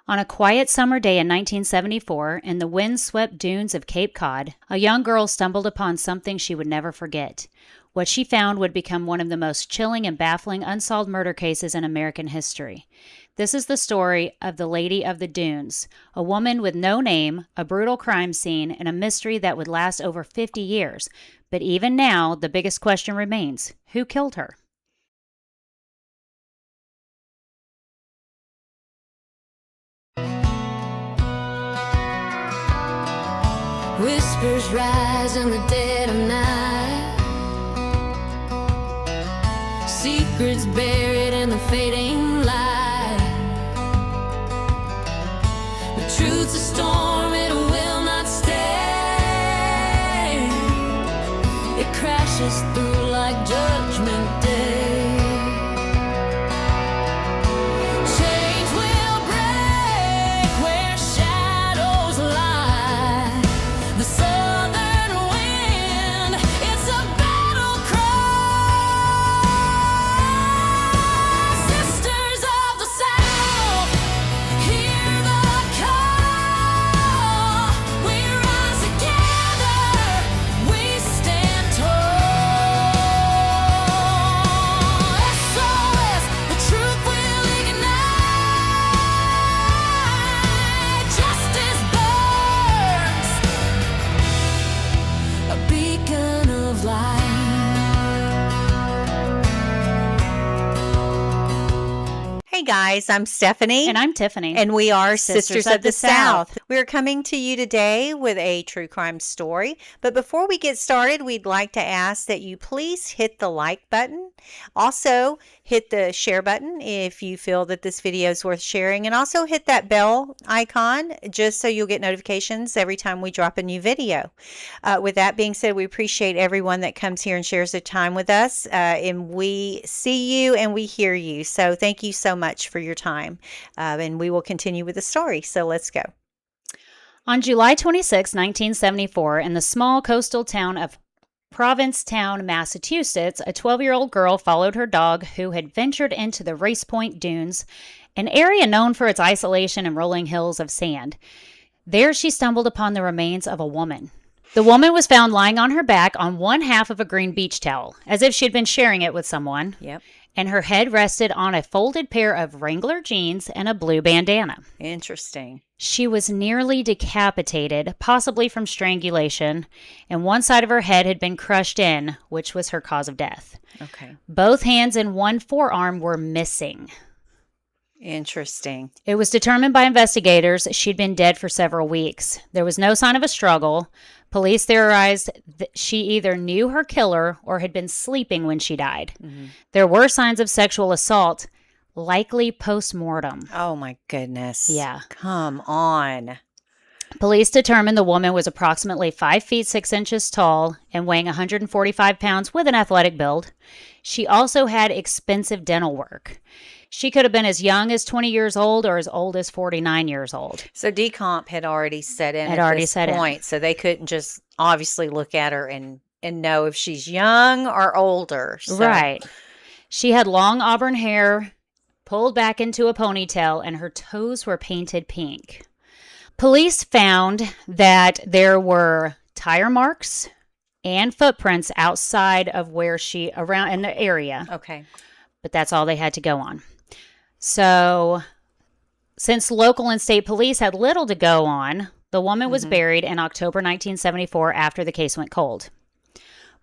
On a quiet summer day in 1974, in the wind-swept dunes of Cape Cod, a young girl stumbled upon something she would never forget. What she found would become one of the most chilling and baffling unsolved murder cases in American history. This is the story of the Lady of the Dunes, a woman with no name, a brutal crime scene, and a mystery that would last over 50 years. But even now, the biggest question remains: who killed her? Whispers rise in the dead of night, secrets buried in the fading light. The truth's a storm, it will not stay. It crashes through like Judgment Day. Chains will break where shadows lie. The southern wind, it's a battle cry. Sisters of the South, hear the call. We rise together, we stand tall. SOS, the truth will ignite. Justice burns, a beacon of light. Hey guys, I'm Stephanie. And I'm Tiffany. And we are Sisters Sisters of of the the South. South. We are coming to you today with a true crime story. But before we get started, we'd like to ask that you please hit the like button. Also, hit the share button if you feel that this video is worth sharing. And also hit that bell icon just so you'll get notifications every time we drop a new video. With that being said, we appreciate everyone that comes here and shares their time with us. And we see you and we hear you. So thank you so much for your time. And we will continue with the story. So let's go. On July 26, 1974, in the small coastal town of Provincetown, Massachusetts, a 12-year-old girl followed her dog who had ventured into the Race Point Dunes, an area known for its isolation and rolling hills of sand. There she stumbled upon the remains of a woman. The woman was found lying on her back on one half of a green beach towel, as if she had been sharing it with someone. Yep. And her head rested on a folded pair of Wrangler jeans and a blue bandana. Interesting. She was nearly decapitated, possibly from strangulation, and one side of her head had been crushed in, which was her cause of death. Okay. Both hands and one forearm were missing. Interesting. It was determined by investigators she'd been dead for several weeks. There was no sign of a struggle. Police theorized that she either knew her killer or had been sleeping when she died. Mm-hmm. There were signs of sexual assault, likely post-mortem. Oh my goodness. Yeah. Come on. Police determined the woman was approximately 5 feet 6 inches tall and weighing 145 pounds with an athletic build. She also had expensive dental work. She could have been as young as 20 years old or as old as 49 years old. So decomp had already set in Had at already this set in. point, so they couldn't just obviously look at her and know if she's young or older. So. Right. She had long auburn hair pulled back into a ponytail, and her toes were painted pink. Police found that there were tire marks and footprints outside of where she, around in the area. Okay. But that's all they had to go on. So, since local and state police had little to go on, the woman was buried in October 1974 after the case went cold.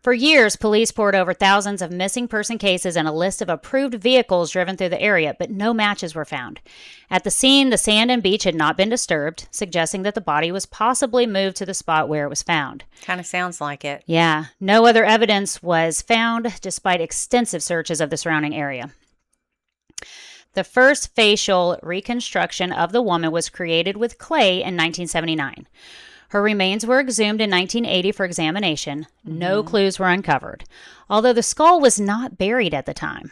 For years, police poured over thousands of missing person cases and a list of approved vehicles driven through the area, but no matches were found. At the scene, the sand and beach had not been disturbed, suggesting that the body was possibly moved to the spot where it was found. Kind of sounds like it. Yeah, no other evidence was found despite extensive searches of the surrounding area. The first facial reconstruction of the woman was created with clay in 1979. Her remains were exhumed in 1980 for examination. No clues were uncovered, although the skull was not buried at the time.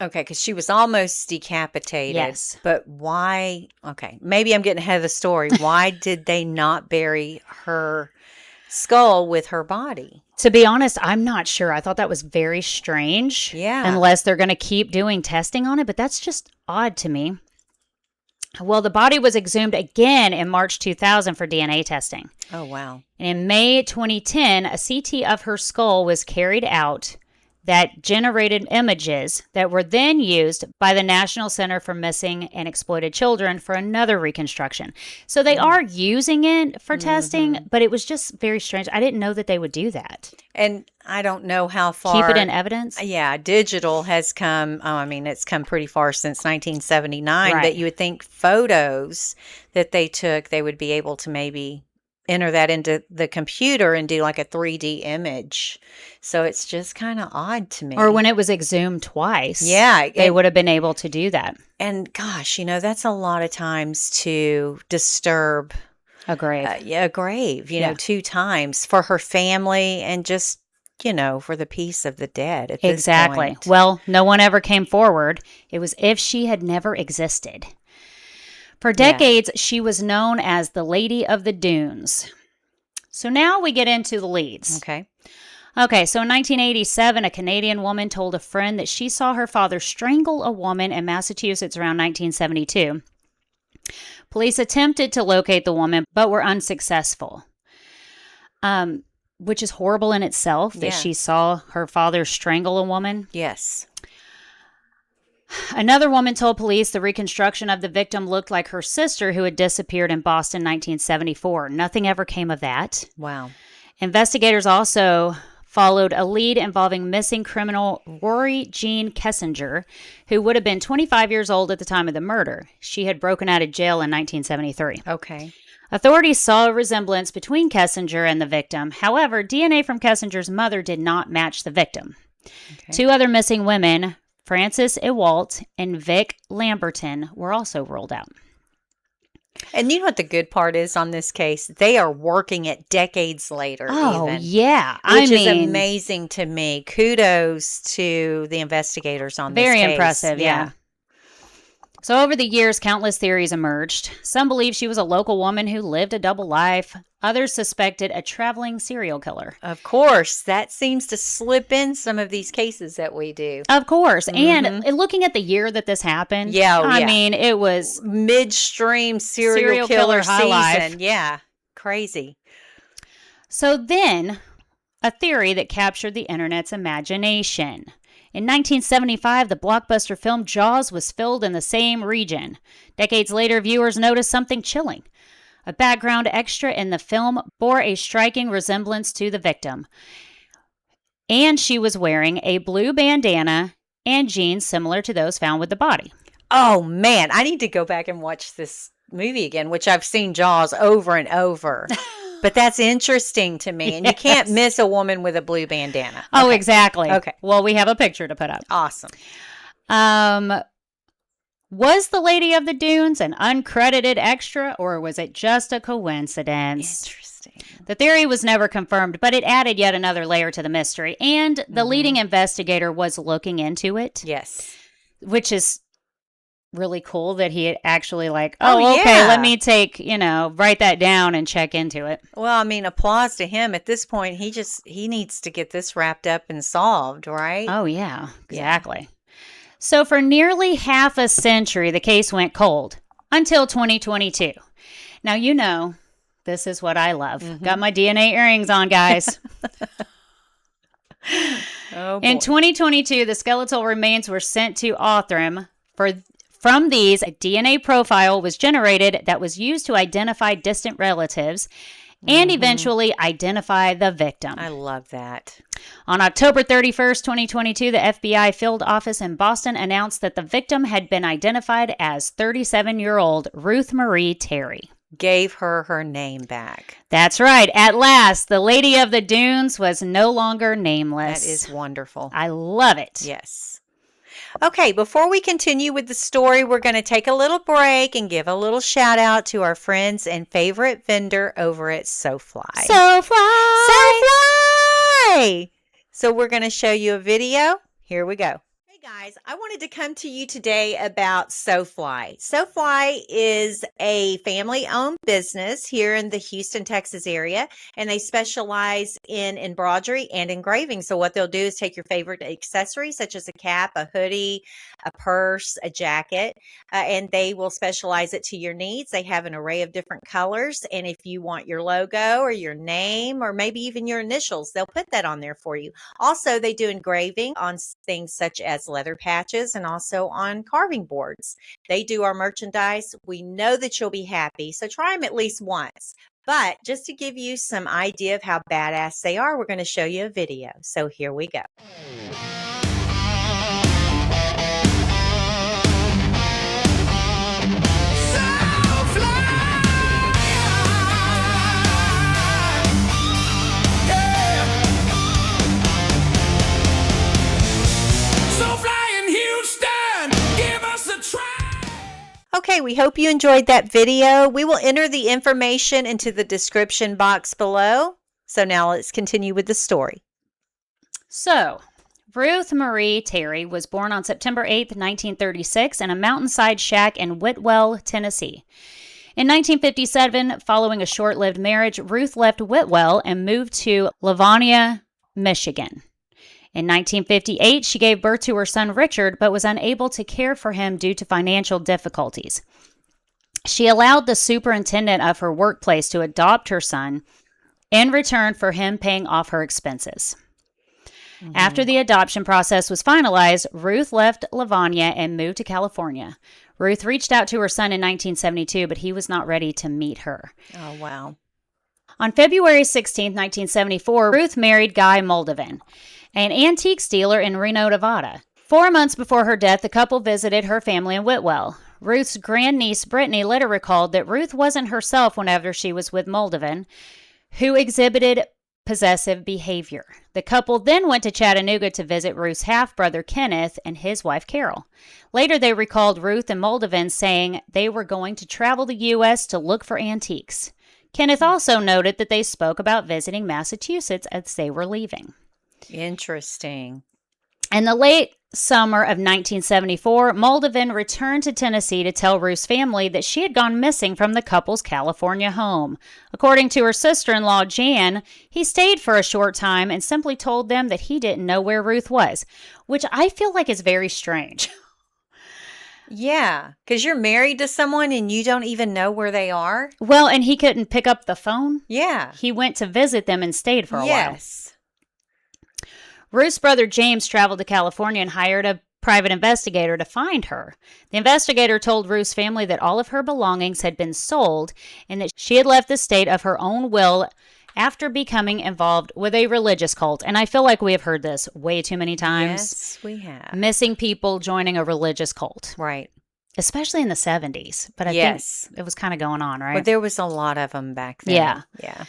Okay, because she was almost decapitated. Yes. But why? Okay, maybe I'm getting ahead of the story. Why did they not bury her skull with her body? To be honest, I'm not sure. I thought that was very strange. Yeah. Unless they're going to keep doing testing on it, but that's just odd to me. Well, the body was exhumed again in March 2000 for DNA testing. Oh, wow. And in May 2010, a CT of her skull was carried out that generated images that were then used by the National Center for Missing and Exploited Children for another reconstruction. So they are using it for testing, but it was just very strange. I didn't know that they would do that. And I don't know how far. Keep it in evidence? Yeah, digital has come. Oh, I mean, it's come pretty far since 1979. Right. But you would think photos that they took, they would be able to maybe enter that into the computer and do like a 3D image. So it's just kind of odd to me. Or when it was exhumed twice. Yeah. They would have been able to do that. And gosh, that's a lot of times to disturb A grave. a grave, Yeah. 2 times for her family and just, for the peace of the dead at this Exactly. point. Well, no one ever came forward. It was if she had never existed. For decades, she was known as the Lady of the Dunes. So now we get into the leads. Okay. Okay, so in 1987, a Canadian woman told a friend that she saw her father strangle a woman in Massachusetts around 1972. Police attempted to locate the woman, but were unsuccessful, which is horrible in itself that Yeah. she saw her father strangle a woman. Yes. Another woman told police the reconstruction of the victim looked like her sister who had disappeared in Boston in 1974. Nothing ever came of that. Wow. Investigators also followed a lead involving missing criminal Rory Jean Kessinger, who would have been 25 years old at the time of the murder. She had broken out of jail in 1973. Okay. Authorities saw a resemblance between Kessinger and the victim. However, DNA from Kessinger's mother did not match the victim. Okay. 2 other missing women, Frances Ewalt and Vic Lamberton, were also ruled out. And you know what the good part is on this case? They are working it decades later. Oh, even, yeah. which is amazing to me. Kudos to the investigators on this case. Very impressive, yeah. So over the years, countless theories emerged. Some believe she was a local woman who lived a double life. Others suspected a traveling serial killer. Of course, that seems to slip in some of these cases that we do. Of course. And looking at the year that this happened, I mean, it was midstream serial killer high life. season. Yeah, crazy. So then, a theory that captured the internet's imagination. In 1975, the blockbuster film Jaws was filmed in the same region. Decades later, viewers noticed something chilling. A background extra in the film bore a striking resemblance to the victim. And she was wearing a blue bandana and jeans similar to those found with the body. Oh, man. I need to go back and watch this movie again, which I've seen Jaws over and over. But that's interesting to me. And you can't miss a woman with a blue bandana. Oh, exactly. Okay. Well, we have a picture to put up. Awesome. Was the Lady of the Dunes an uncredited extra, or was it just a coincidence? Interesting. The theory was never confirmed, but it added yet another layer to the mystery. And the leading investigator was looking into it. Yes. Which is really cool that he had actually okay, yeah. let me write that down and check into it. Well, I mean, applause to him. At this point, he needs to get this wrapped up and solved, right? Oh, yeah, exactly. So for nearly half a century, the case went cold until 2022. Now, this is what I love. Got my DNA earrings on, guys. Oh, boy. In 2022, the skeletal remains were sent to Othram. From these, a DNA profile was generated that was used to identify distant relatives and eventually identify the victim. I love that. On October 31st, 2022, the FBI field office in Boston announced that the victim had been identified as 37-year-old Ruth Marie Terry. Gave her name back. That's right. At last, the Lady of the Dunes was no longer nameless. That is wonderful. I love it. Yes. Okay, before we continue with the story, we're going to take a little break and give a little shout out to our friends and favorite vendor over at SoFly. SoFly! SoFly! So we're going to show you a video. Here we go. Hey Guys, I wanted to come to you today about SoFly. SoFly is a family-owned business here in the Houston, Texas area, and they specialize in embroidery and engraving. So what they'll do is take your favorite accessories, such as a cap, a hoodie, a purse, a jacket, and they will specialize it to your needs. They have an array of different colors, and if you want your logo or your name or maybe even your initials, they'll put that on there for you. Also, they do engraving on things such as leather patches and also on carving boards. They do our merchandise. We know that you'll be happy, so try them at least once. But just to give you some idea of how badass they are, we're going to show you a video. So here we go. Okay, we hope you enjoyed that video. We will enter the information into the description box below. So now let's continue with the story. So, Ruth Marie Terry was born on September 8th, 1936 in a mountainside shack in Whitwell, Tennessee. In 1957, following a short-lived marriage, Ruth left Whitwell and moved to Livonia, Michigan. In 1958, she gave birth to her son Richard, but was unable to care for him due to financial difficulties. She allowed the superintendent of her workplace to adopt her son in return for him paying off her expenses. After the adoption process was finalized, Ruth left Livonia and moved to California. Ruth reached out to her son in 1972, but he was not ready to meet her. Oh, wow. On February 16, 1974, Ruth married Guy Moldovan, an antiques dealer in Reno, Nevada. 4 months before her death, the couple visited her family in Whitwell. Ruth's grandniece, Brittany, later recalled that Ruth wasn't herself whenever she was with Moldovan, who exhibited possessive behavior. The couple then went to Chattanooga to visit Ruth's half-brother, Kenneth, and his wife, Carol. Later, they recalled Ruth and Moldovan saying they were going to travel the U.S. to look for antiques. Kenneth also noted that they spoke about visiting Massachusetts as they were leaving. Interesting. In the late summer of 1974, Moldovan returned to Tennessee to tell Ruth's family that she had gone missing from the couple's California home. According to her sister-in-law, Jan, he stayed for a short time and simply told them that he didn't know where Ruth was, which I feel like is very strange. Yeah, because you're married to someone and you don't even know where they are. Well, and he couldn't pick up the phone. Yeah. He went to visit them and stayed for a while. Yes. Ruth's brother James traveled to California and hired a private investigator to find her. The investigator told Ruth's family that all of her belongings had been sold and that she had left the state of her own will after becoming involved with a religious cult. And I feel like we have heard this way too many times. Yes, we have. Missing people joining a religious cult. Right. Especially in the 70s. But I think it was kind of going on, right? Well, there was a lot of them back then. Yeah. Yeah.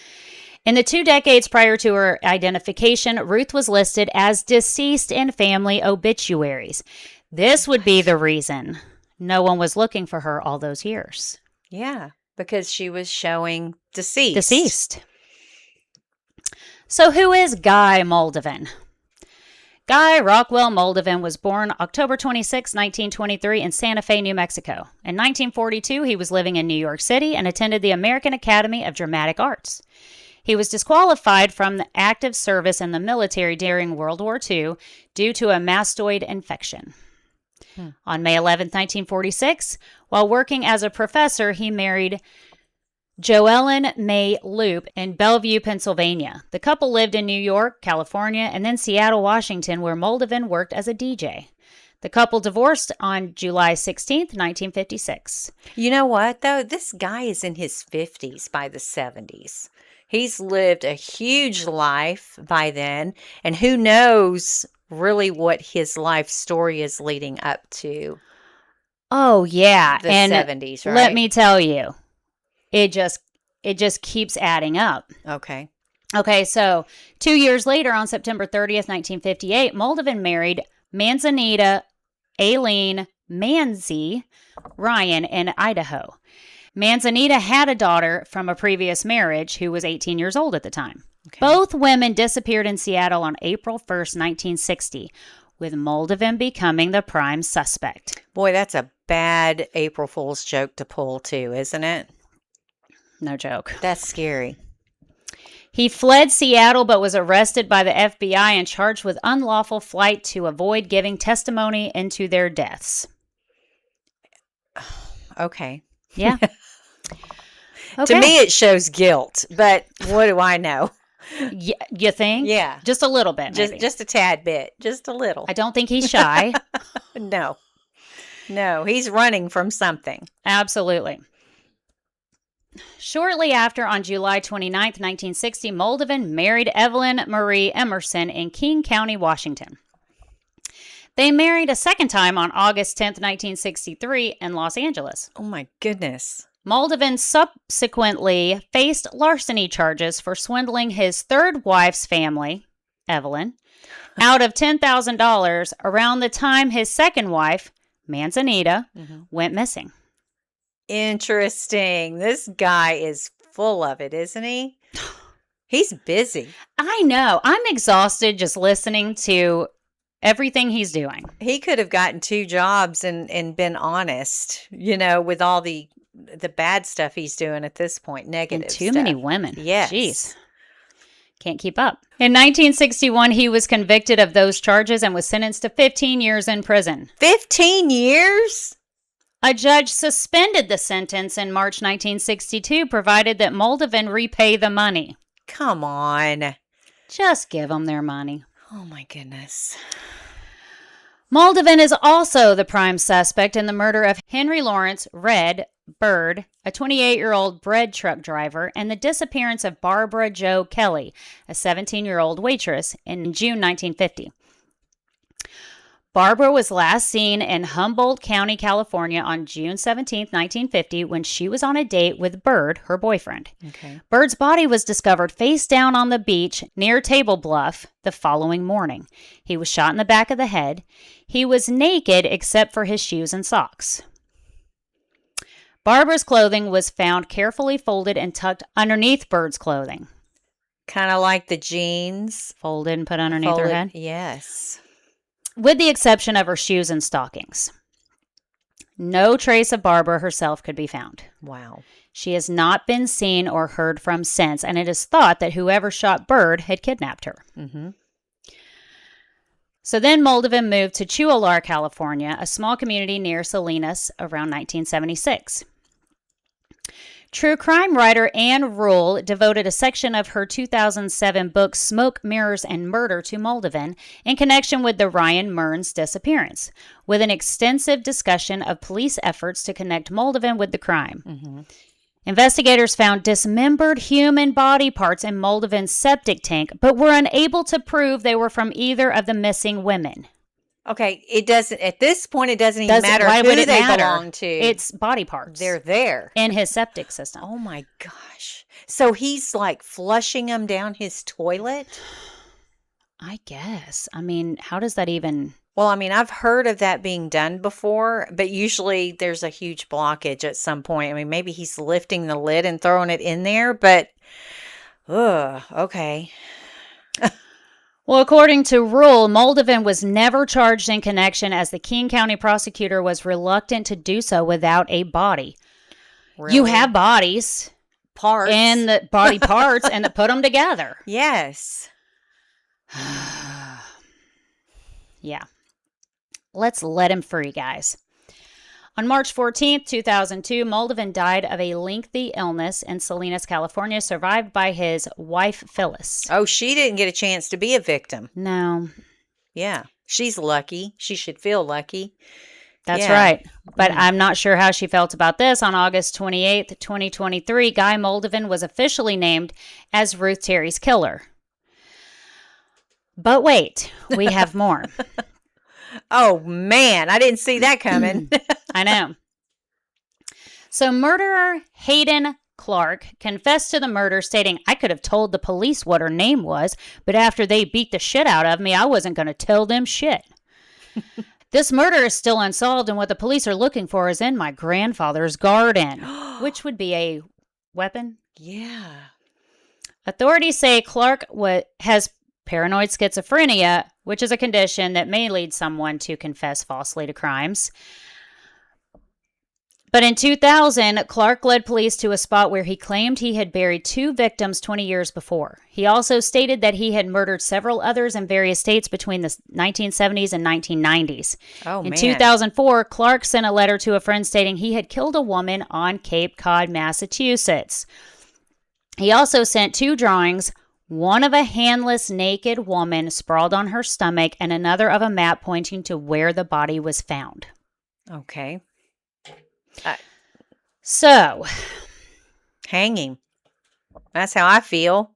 In the 2 decades prior to her identification, Ruth was listed as deceased in family obituaries. This would be the reason no one was looking for her all those years. Yeah, because she was showing deceased. Deceased. So who is Guy Moldovan? Guy Rockwell Moldovan was born October 26, 1923 in Santa Fe, New Mexico. In 1942, he was living in New York City and attended the American Academy of Dramatic Arts. He was disqualified from the active service in the military during World War II due to a mastoid infection. On May 11, 1946, while working as a professor, he married Joellen May Loop in Bellevue, Pennsylvania. The couple lived in New York, California, and then Seattle, Washington, where Moldovan worked as a DJ. The couple divorced on July 16, 1956. You know what, though? This guy is in his 50s by the 70s. He's lived a huge life by then, and who knows really what his life story is leading up to. Oh, yeah. The and 70s, right? Let me tell you, it just keeps adding up. Okay. Okay, so 2 years later, on September 30th, 1958, Moldovan married Manzanita Aileen Manzi Ryan in Idaho. Manzanita had a daughter from a previous marriage who was 18 years old at the time. Okay. Both women disappeared in Seattle on April 1st, 1960. with Moldovan becoming the prime suspect. Boy, that's a bad April Fool's joke to pull, too, isn't it? No joke. That's scary. He fled Seattle but was arrested by the FBI and charged with unlawful flight to avoid giving testimony into their deaths. Okay. Yeah. To me, it shows guilt, but what do I know? You think? Yeah. Just a little bit, maybe. Just a tad bit. Just a little. I don't think he's shy. No. No, he's running from something. Absolutely. Shortly after, on July 29th, 1960, Moldovan married Evelyn Marie Emerson in King County, Washington. They married a second time on August 10th, 1963 in Los Angeles. Oh, my goodness. Moldovan subsequently faced larceny charges for swindling his third wife's family, Evelyn, out of $10,000 around the time his second wife, Manzanita, went missing. Interesting. This guy is full of it, isn't he? He's busy. I know. I'm exhausted just listening to everything he's doing. He could have gotten 2 jobs and been honest, with all the bad stuff he's doing at this point, negative And too stuff. many women. Yes. Jeez. Can't keep up. In 1961, he was convicted of those charges and was sentenced to 15 years in prison. 15 years? A judge suspended the sentence in March 1962, provided that Moldovan repay the money. Come on. Just give them their money. Oh, my goodness. Moldovan is also the prime suspect in the murder of Henry Lawrence Red Bird, a 28-year-old bread truck driver, and the disappearance of Barbara Jo Kelly, a 17-year-old waitress, in June 1950. Barbara was last seen in Humboldt County, California on June 17, 1950, when she was on a date with Bird, her boyfriend. Okay. Bird's body was discovered face down on the beach near Table Bluff the following morning. He was shot in the back of the head. He was naked except for his shoes and socks. Barbara's clothing was found carefully folded and tucked underneath Bird's clothing. Kind of like the jeans. Folded and put underneath her head? Yes. With the exception of her shoes and stockings. No trace of Barbara herself could be found. Wow. She has not been seen or heard from since, and it is thought that whoever shot Bird had kidnapped her. Mm-hmm. So then Moldovan moved to Chualar, California, a small community near Salinas, around 1976. True crime writer Anne Rule devoted a section of her 2007 book Smoke, Mirrors, and Murder to Moldovan in connection with the Ryan Mearns disappearance, with an extensive discussion of police efforts to connect Moldovan with the crime. Mm-hmm. Investigators found dismembered human body parts in Moldovan's septic tank, but were unable to prove they were from either of the missing women. Okay, it doesn't, at this point, it doesn't even matter why who would it they matter? belong to. It's body parts. They're there. In his septic system. Oh my gosh. So he's like flushing them down his toilet? I guess. I mean, how does that even... Well, I mean, I've heard of that being done before, but usually there's a huge blockage at some point. I mean, maybe he's lifting the lid and throwing it in there, but, okay. Well, according to Rule, Moldovan was never charged in connection as the King County prosecutor was reluctant to do so without a body. Really? You have bodies. Parts. And the body parts and put them together. Yes. Yeah. Let's let him free, guys. On March 14th, 2002, Moldovan died of a lengthy illness in Salinas, California, survived by his wife, Phyllis. Oh, she didn't get a chance to be a victim. No. Yeah. She's lucky. She should feel lucky. That's Yeah. right. But I'm not sure how she felt about this. On August 28th, 2023, Guy Moldovan was officially named as Ruth Terry's killer. But wait, we have more. Oh, man. I didn't see that coming. I know. So murderer Hayden Clark confessed to the murder, stating, "I could have told the police what her name was, but after they beat the shit out of me, I wasn't going to tell them shit. This murder is still unsolved, and what the police are looking for is in my grandfather's garden," which would be a weapon. Yeah. Authorities say Clark has paranoid schizophrenia, which is a condition that may lead someone to confess falsely to crimes. But in 2000, Clark led police to a spot where he claimed he had buried 2 victims 20 years before. He also stated that he had murdered several others in various states between the 1970s and 1990s. Oh, in man. 2004, Clark sent a letter to a friend stating he had killed a woman on Cape Cod, Massachusetts. He also sent 2 drawings, one of a handless naked woman sprawled on her stomach and another of a map pointing to where the body was found. Okay. So, hanging. That's how I feel.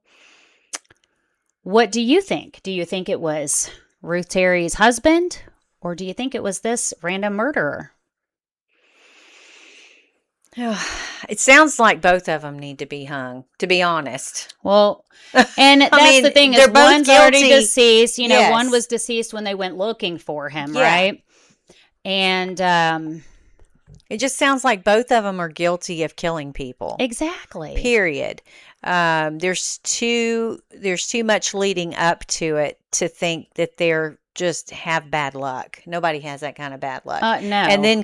what do you think? Do you think it was Ruth Terry's husband, or do you think it was this random murderer? It sounds like both of them need to be hung, to be honest. Well, and that's mean, the thing they're is both one's already guilty. deceased. You know, Yes. one was deceased when they went looking for him, Yeah. right? And It just sounds like both of them are guilty of killing people. exactly. Period. There's too much leading up to it to think that they're just have bad luck. Nobody has that kind of bad luck. No. And then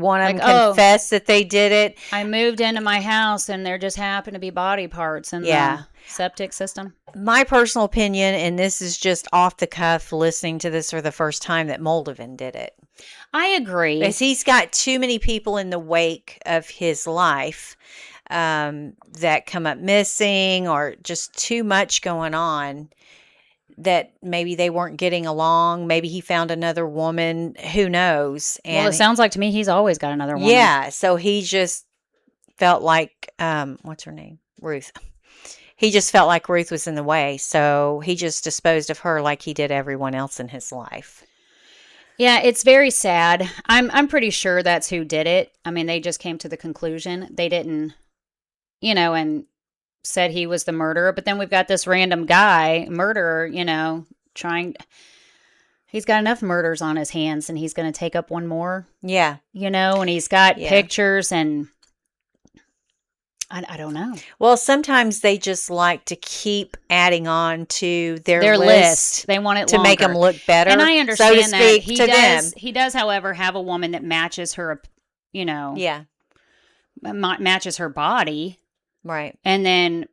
one of them Like, oh. confessed that they did it. I moved into my house and there just happened to be body parts in Yeah. the septic system. My personal opinion, and this is just off the cuff listening to this for the first time, that Moldovan did it. I agree. Because he's got too many people in the wake of his life that come up missing, or just too much going on, that maybe they weren't getting along. Maybe he found another woman. Who knows? And Well, it sounds like to me he's always got another woman. yeah, so he just felt like, what's her name? Ruth. He just felt like Ruth was in the way, so he just disposed of her like he did everyone else in his life. Yeah, it's very sad. I'm pretty sure that's who did it. I mean, they just came to the conclusion. They didn't, and said he was the murderer. But then we've got this random murderer, he's got enough murders on his hands and he's going to take up one more, Yeah. and he's got Yeah. pictures and I don't know. Well, sometimes they just like to keep adding on to their list. They want it to make them longer. look better. And I understand so to that speak, he to does. them. He does, however, have a woman that matches her, Yeah. matches her body, Right. and then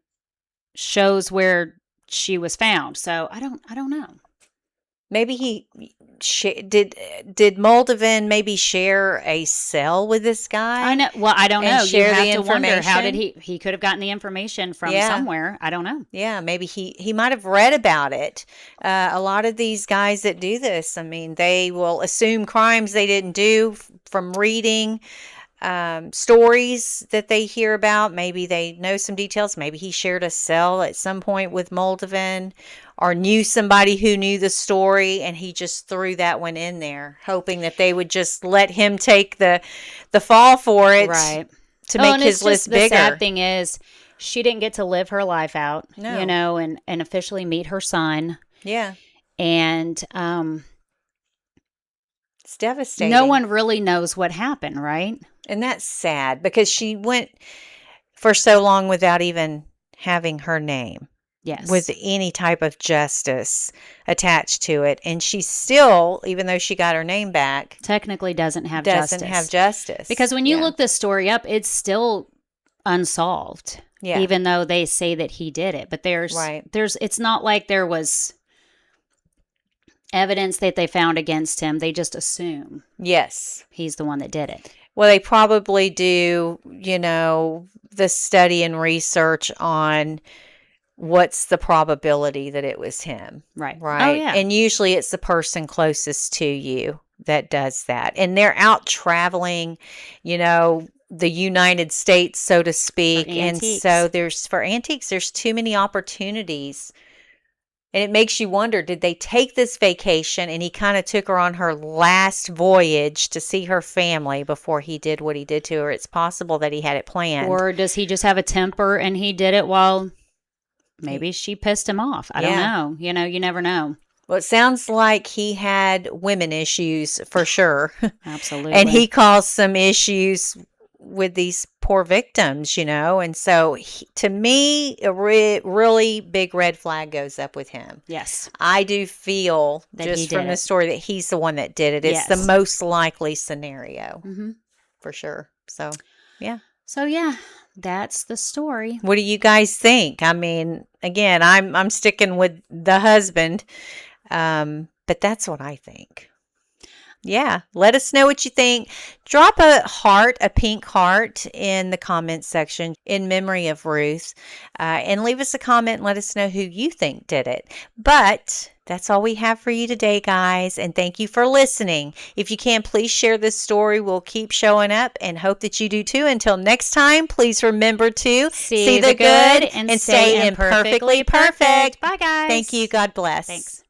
shows where she was found. So I don't know. Maybe he did Moldovan maybe share a cell with this guy? I know. Well, I don't And know. You share have the to wonder, how did information? he could have gotten the information from Yeah. somewhere. I don't know. Yeah, maybe he might have read about it. A lot of these guys that do this, I mean, they will assume crimes they didn't do from reading stories that they hear about. Maybe they know some details. Maybe he shared a cell at some point with Moldovan, or knew somebody who knew the story, and he just threw that one in there, hoping that they would just let him take the fall for it, Right. to make and his it's list just, bigger. The sad thing is, she didn't get to live her life out, No. and officially meet her son. Yeah, And it's devastating. no one really knows what happened, right? And that's sad, because she went for so long without even having her name, Yes. with any type of justice attached to it. And she still, even though she got her name back, Technically doesn't have doesn't justice. have justice. Because when you Yeah. look this story up, it's still unsolved. Yeah. Even though they say that he did it. But Right. it's not like there was evidence that they found against him. They just assume Yes. he's the one that did it. Well, they probably do, the study and research on what's the probability that it was him. Right. Right. Oh, yeah. And usually it's the person closest to you that does that. And they're out traveling, the United States, so to speak. And antiques. so for antiques, there's too many opportunities. And it makes you wonder, did they take this vacation and he kind of took her on her last voyage to see her family before he did what he did to her? It's possible that he had it planned. Or does he just have a temper and he did it while maybe she pissed him off? I don't know. You never know. Well, it sounds like he had women issues for sure. Absolutely. And he caused some issues with these poor victims, and so to me, a really big red flag goes up with him. Yes. I do feel That he just did from the it. story that he's the one that did it. It's the Yes. most likely scenario Mm-hmm. for sure. So, yeah. So yeah, that's the story. What do you guys think? I mean, again, I'm sticking with the husband, but that's what I think. Yeah, let us know what you think. Drop a pink heart in the comments section in memory of Ruth, and leave us a comment and let us know who you think did it. But that's all we have for you today, guys, and thank you for listening. If you can, please share this story. We'll keep showing up and hope that you do too. Until next time, please remember to See the good and stay stay imperfectly perfect. Bye, guys. Thank you. God bless. Thanks.